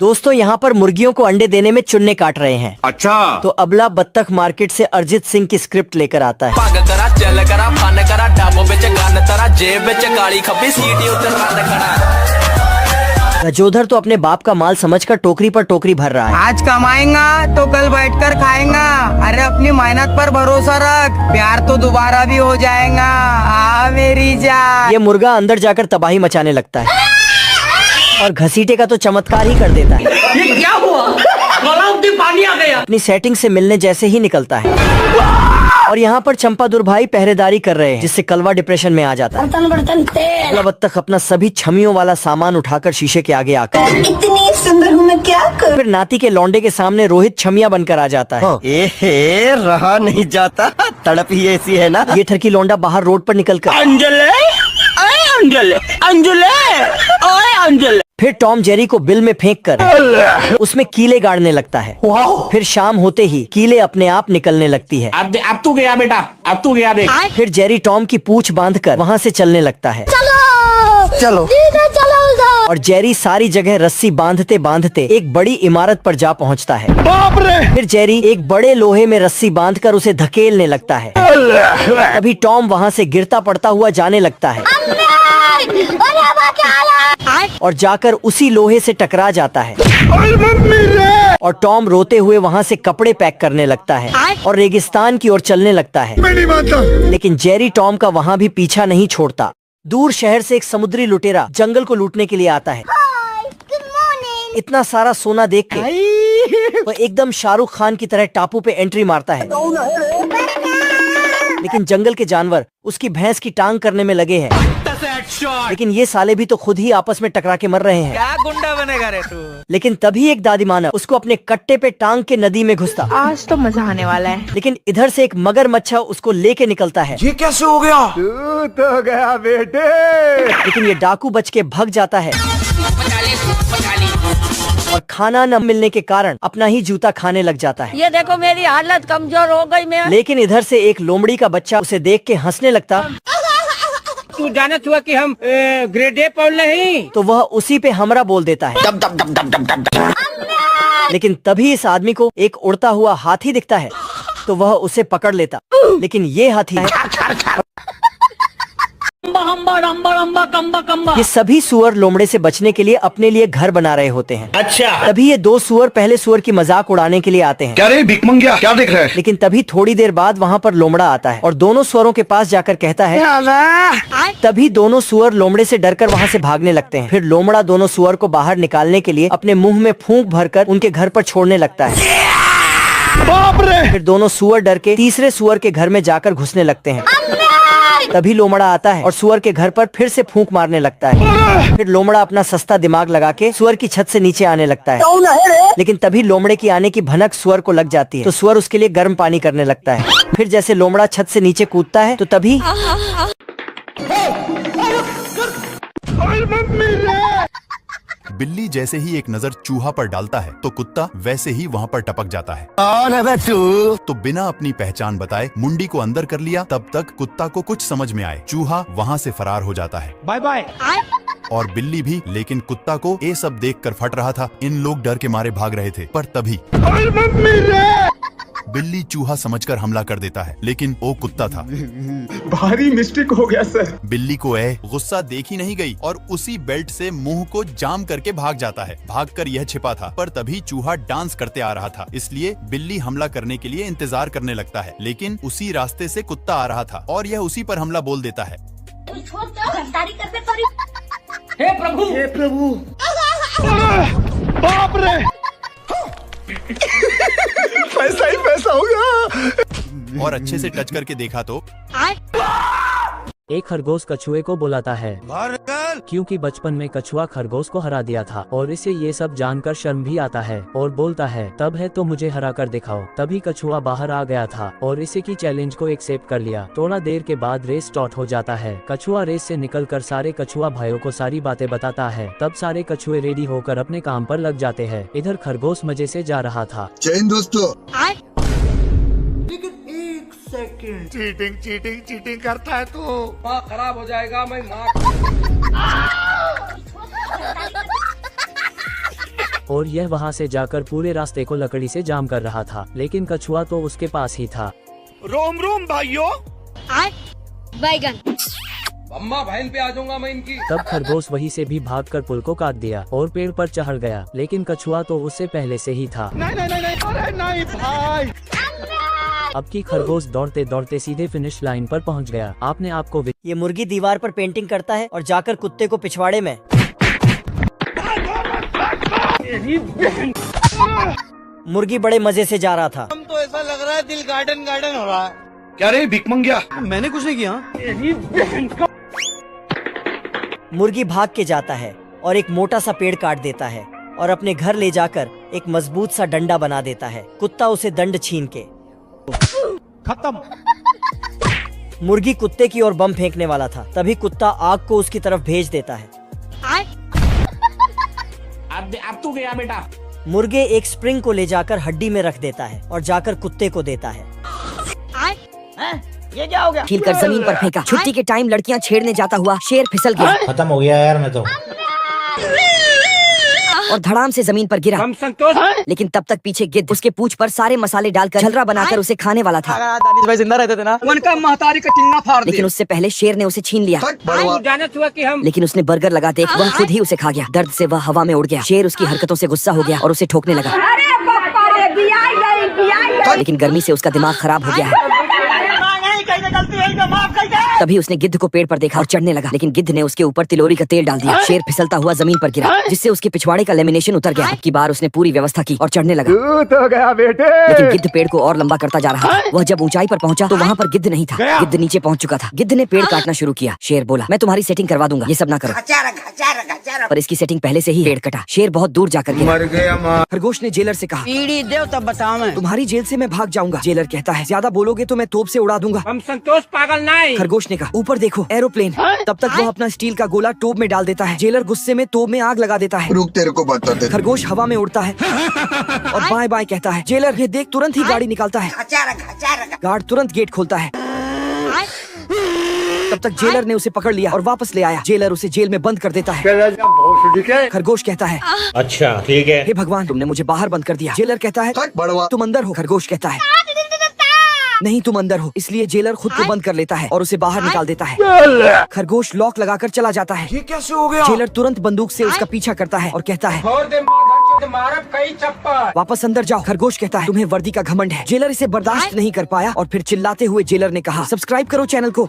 दोस्तों यहाँ पर मुर्गियों को अंडे देने में चुन्ने काट रहे हैं। अच्छा तो अबला बत्तख मार्केट से अरिजीत सिंह की स्क्रिप्ट लेकर आता है। गजोधर तो अपने बाप का माल समझकर टोकरी पर टोकरी भर रहा है। आज कमाएगा तो कल बैठकर खाएगा। अरे अपनी मेहनत पर भरोसा रख, प्यार तो दोबारा भी हो जाएगा। आ मेरी जान। ये मुर्गा अंदर जाकर तबाही मचाने लगता है और घसीटे का तो चमत्कार ही कर देता है। ये क्या हुआ? गलाव में पानी आ गया। अपनी सेटिंग से मिलने जैसे ही निकलता है और यहाँ पर चंपादुर भाई पहरेदारी कर रहे हैं, जिससे कलवा डिप्रेशन में आ जाता है। बर्तन तेल। अबला बत्तख अपना सभी छमियों वाला सामान उठाकर शीशे के आगे आकर इतनी सुंदर हूँ मैं, क्या कर। फिर नाती के लौंडे के सामने रोहित छमिया बनकर आ जाता है। एहे, रहा नहीं जाता, तड़प ही ऐसी है ना। ये ठरकी लौंडा बाहर रोड पर निकलकर अंजले, अंजले, अंजले, ओए अंजले। फिर टॉम जेरी को बिल में फेंक कर उसमें कीले गाड़ने लगता है। फिर शाम होते ही कीले अपने आप निकलने लगती है। अब तू गया बेटा, अब तू गया देख। फिर जेरी टॉम की पूंछ बांधकर वहाँ से चलने लगता है। चलो और जेरी सारी जगह रस्सी बांधते बांधते एक बड़ी इमारत पर जा पहुँचता है। बाप रे। फिर जेरी एक बड़े लोहे में रस्सी बांधकर उसे धकेलने लगता है। तभी टॉम वहाँ से गिरता पड़ता हुआ जाने लगता है और जाकर उसी लोहे से टकरा जाता है। और टॉम रोते हुए वहाँ से कपड़े पैक करने लगता है और रेगिस्तान की ओर चलने लगता है। लेकिन जेरी टॉम का वहाँ भी पीछा नहीं छोड़ता। दूर शहर से एक समुद्री लुटेरा जंगल को लूटने के लिए आता है। इतना सारा सोना देख के वो एकदम शाहरुख खान की तरह टापू पे एंट्री मारता है। लेकिन जंगल के जानवर उसकी भैंस की टांग करने में लगे हैं। लेकिन ये साले भी तो खुद ही आपस में टकरा के मर रहे हैं। क्या गुंडा बनेगा रे तू। लेकिन तभी एक दादी मानव उसको अपने कट्टे पे टांग के नदी में घुसता। आज तो मजा आने वाला है। लेकिन इधर से एक मगरमच्छ उसको लेके निकलता है। ये कैसे हो गया? तू तो गया बेटे। लेकिन ये डाकू बच के भाग जाता है और खाना न मिलने के कारण अपना ही जूता खाने लग जाता है। ये देखो मेरी हालत कमजोर हो गई मैं। लेकिन इधर से एक लोमड़ी का बच्चा उसे देख के हंसने लगता। तू जानत हुआ कि हम ग्रेड ए पढ़ नहीं। तो वह उसी पे हमरा बोल देता है। लेकिन तभी इस आदमी को एक उड़ता हुआ हाथी दिखता है तो वह उसे पकड़ लेता। लेकिन ये हाथी ये सभी सुअर लोमड़े से बचने के लिए अपने लिए घर बना रहे होते हैं। अच्छा। तभी ये दो सुअर पहले सुअर की मजाक उड़ाने के लिए आते हैं। क्या रे भिकमंगिया, क्या देख रहा है? लेकिन तभी थोड़ी देर बाद वहाँ पर लोमड़ा आता है और दोनों सुअरों के पास जाकर कहता है। तभी दोनों सुअर लोमड़े से डरकर वहाँ से भागने लगते हैं। फिर लोमड़ा दोनों सुअर को बाहर निकालने के लिए अपने मुंह में फूंक भरकर उनके घर पर छोड़ने लगता है। बाप रे। फिर दोनों सुअर डर के तीसरे सुअर के घर में जाकर घुसने लगते हैं। तभी लोमड़ा आता है और सुअर के घर पर फिर से फूंक मारने लगता है। फिर लोमड़ा अपना सस्ता दिमाग लगा के सुअर की छत से नीचे आने लगता है। लेकिन तभी लोमड़े की आने की भनक सुअर को लग जाती है तो सुअर उसके लिए गर्म पानी करने लगता है। फिर जैसे लोमड़ा छत से नीचे कूदता है तो तभी बिल्ली जैसे ही एक नजर चूहा पर डालता है तो कुत्ता वैसे ही वहाँ पर टपक जाता है। कौन है बे तू? तो बिना अपनी पहचान बताए मुंडी को अंदर कर लिया। तब तक कुत्ता को कुछ समझ में आए, चूहा वहाँ से फरार हो जाता है। Bye bye. और बिल्ली भी। लेकिन कुत्ता को ये सब देखकर फट रहा था। इन लोग डर के मारे भाग रहे थे। पर तभी बिल्ली चूहा समझकर हमला कर देता है, लेकिन वो कुत्ता था। भारी मिस्टेक हो गया सर। बिल्ली को गुस्सा देखी नहीं गई और उसी बेल्ट से मुंह को जाम करके भाग जाता है। भागकर यह छिपा था। पर तभी चूहा डांस करते आ रहा था, इसलिए बिल्ली हमला करने के लिए इंतजार करने लगता है। लेकिन उसी रास्ते से कुत्ता आ रहा था और यह उसी पर हमला बोल देता है। हे प्रभु, हे प्रभु। बाप रे। पैसा ही पैसा होगा। और अच्छे से टच करके देखा तो एक खरगोश कछुए को बुलाता है क्योंकि बचपन में कछुआ खरगोश को हरा दिया था और इसे ये सब जानकर शर्म भी आता है और बोलता है तब है तो मुझे हरा कर दिखाओ। तभी कछुआ बाहर आ गया था और इसे की चैलेंज को एक्सेप्ट कर लिया। थोड़ा देर के बाद रेस स्टार्ट हो जाता है। कछुआ रेस से निकलकर सारे कछुआ भाइयों को सारी बातें बताता है। तब सारे कछुए रेडी होकर अपने काम पर लग जाते हैं। इधर खरगोश मजे से जा रहा था। जय हिंद दोस्तों। चीटिंग चीटिंग चीटिंग करता है तू। माँ खराब हो जाएगा। मैं माँ और यह वहाँ से जाकर पूरे रास्ते को लकड़ी से जाम कर रहा था, लेकिन कछुआ तो उसके पास ही था। रोम रोम भाइयों। बैगन। अम्मा बहन पे आ जाऊंगा मैं इनकी। तब खरगोश वहीं से भी भागकर पुल को काट दिया और पेड़ पर चढ़ गया, लेकिन कछुआ तो उससे पहले से ही था। नहीं नहीं नहीं अरे नहीं भाई। अब की खरगोश दौड़ते दौड़ते सीधे फिनिश लाइन पर पहुंच गया। आपने आपको ये मुर्गी दीवार पर पेंटिंग करता है और जाकर कुत्ते को पिछवाड़े में। मुर्गी बड़े मजे से जा रहा था। हम तो ऐसा लग रहा है दिल गार्डन गार्डन हो रहा है। क्या रे भिख मंगिया? मैंने कुछ नहीं किया। मुर्गी भाग के जाता है और एक मोटा सा पेड़ काट देता है और अपने घर ले जाकर एक मजबूत सा डंडा बना देता है। कुत्ता उसे दंड छीन के खत्म। मुर्गी कुत्ते की ओर बम फेंकने वाला था, तभी कुत्ता आग को उसकी तरफ भेज देता है। अब तू गया बेटा। मुर्गे एक स्प्रिंग को ले जाकर हड्डी में रख देता है और जाकर कुत्ते को देता है। ये क्या हो गया? छील कर जमीन पर फेंका। छुट्टी के टाइम लड़कियां छेड़ने जाता हुआ शेर फिसल गया खत्म हो गया यार मैं तो। और धड़ाम से जमीन पर गिरा। हम संतोष। लेकिन तब तक पीछे गिद्ध उसके पूंछ पर सारे मसाले डालकर झलरा बनाकर उसे खाने वाला था। दानिश भाई जिंदा रहते थे ना, उनका महतारी का टिंगा फाड़ दिया। लेकिन उससे पहले शेर ने उसे छीन लिया। तू जानत हुआ कि हम। लेकिन उसने बर्गर लगा देख वह खुद ही उसे खा गया। दर्द से वह हवा में उड़ गया। शेर उसकी हरकतों से गुस्सा हो गया और उसे ठोकने लगा। लेकिन गर्मी से उसका दिमाग खराब हो गया है। तभी उसने गिद्ध को पेड़ पर देखा और चढ़ने लगा, लेकिन गिद्ध ने उसके ऊपर तिलोरी का तेल डाल दिया। शेर फिसलता हुआ जमीन पर गिरा, जिससे उसके पिछवाड़े का लेमिनेशन उतर गया। अब की बार उसने पूरी व्यवस्था की और चढ़ने लगा। तो गया बेटे। लेकिन गिद्ध पेड़ को और लंबा करता जा रहा था। वह जब ऊंचाई पर पहुंचा तो वहाँ पर गिद्ध नहीं था। गिद्ध नीचे पहुंच चुका था। गिद्ध ने पेड़ काटना शुरू किया। शेर बोला, मैं तुम्हारी सेटिंग करवा दूंगा, ये सब ना करो। पर इसकी सेटिंग पहले से ही पेड़ कटा। शेर बहुत दूर जाकर गिरा। खरगोश ने जेलर से कहा, पीढ़ी देव तब बताओ मैं। तुम्हारी जेल से मैं भाग जाऊंगा। जेलर कहता है, ज्यादा बोलोगे तो मैं तोप से उड़ा दूंगा। हम संतोष पागल नहीं। खरगोश ने कहा, ऊपर देखो एरोप्लेन। तब तक वो अपना स्टील का गोला टोप में डाल देता है। जेलर गुस्से में तोप में आग लगा देता है। रुक तेरे को बताते। खरगोश हवा में उड़ता है और बाएं बाएं कहता है। जेलर ये देख, तुरंत ही गाड़ी निकालता है। गार्ड तुरंत गेट खोलता है। तब तक जेलर ने उसे पकड़ लिया और वापस ले आया। जेलर उसे जेल में बंद कर देता है। खरगोश कहता है, अच्छा ठीक है। हे भगवान, तुमने मुझे बाहर बंद कर दिया। जेलर कहता है, तुम अंदर हो। खरगोश कहता है, नहीं तुम अंदर हो। इसलिए जेलर खुद को बंद कर लेता है और उसे बाहर निकाल देता है। खरगोश लॉक लगाकर चला जाता है। ये कैसे हो गया? जेलर तुरंत बंदूक से उसका पीछा करता है और कहता है, कई चप्पल। वापस अंदर जाओ। खरगोश कहता है, तुम्हें वर्दी का घमंड है। जेलर इसे बर्दाश्त नहीं कर पाया और फिर चिल्लाते हुए जेलर ने कहा, सब्सक्राइब करो चैनल को।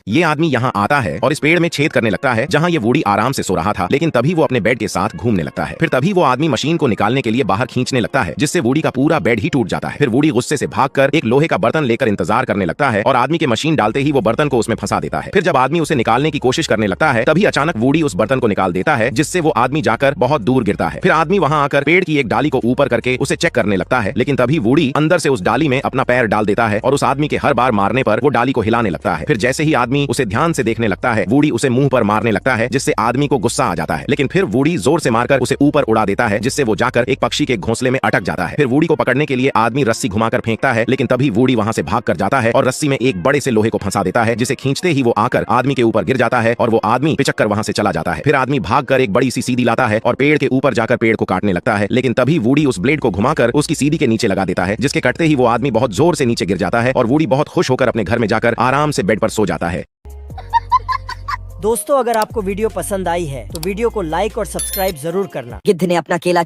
ये आदमी यहाँ आता है और इस पेड़ में छेद करने लगता है जहाँ ये वुडी आराम से सो रहा था, लेकिन तभी वो अपने बेड के साथ घूमने लगता है। फिर तभी वो आदमी मशीन को निकालने के लिए बाहर खींचने लगता है, जिससे वुडी का पूरा बेड ही टूट जाता है। फिर वुडी गुस्से से भागकर एक लोहे का बर्तन लेकर इंतजार करने लगता है और आदमी के मशीन डालते ही वो बर्तन को उसमें फंसा देता है। फिर जब आदमी उसे निकालने की कोशिश करने लगता है, तभी अचानक वुडी उस बर्तन को निकाल देता है, जिससे वो आदमी जाकर बहुत दूर गिरता है। फिर आदमी वहाँ आकर पेड़ की एक डाली को ऊपर करके उसे चेक करने लगता है, लेकिन तभी वुडी अंदर से उस डाली में अपना पैर डाल देता है और उस आदमी के हर बार मारने पर वो डाली को हिलाने लगता है। फिर जैसे ही आदमी उसे ध्यान से देखने लगता है, वुडी उसे मुंह पर मारने लगता है, जिससे आदमी को गुस्सा आ जाता है। लेकिन फिर वुडी जोर से मारकर उसे ऊपर उड़ा देता है, जिससे वो जाकर एक पक्षी के घोंसले में अटक जाता है। फिर वुडी को पकड़ने के लिए आदमी रस्सी घुमाकर फेंकता है, लेकिन तभी वुडी वहां से भाग कर जाता है और रस्सी में एक बड़े से लोहे को फंसा देता है, जिसे खींचते ही वो आकर आदमी के ऊपर गिर जाता है और वो आदमी पिचक कर वहां से चला जाता है। फिर आदमी भागकर एक बड़ी सी सीधी लाता है और पेड़ के ऊपर जाकर पेड़ को काटने लगता है, लेकिन तभी वुडी उस ब्लेड को घुमाकर उसकी सीधी के नीचे लगा देता है, जिसके कटते ही वो आदमी बहुत जोर से नीचे गिर जाता है और वुडी बहुत खुश होकर अपने घर में जाकर आराम से बेड पर सो जाता है। दोस्तों, अगर आपको वीडियो पसंद आई है तो वीडियो को लाइक और सब्सक्राइब जरूर करना। गिद्ध ने अपना केला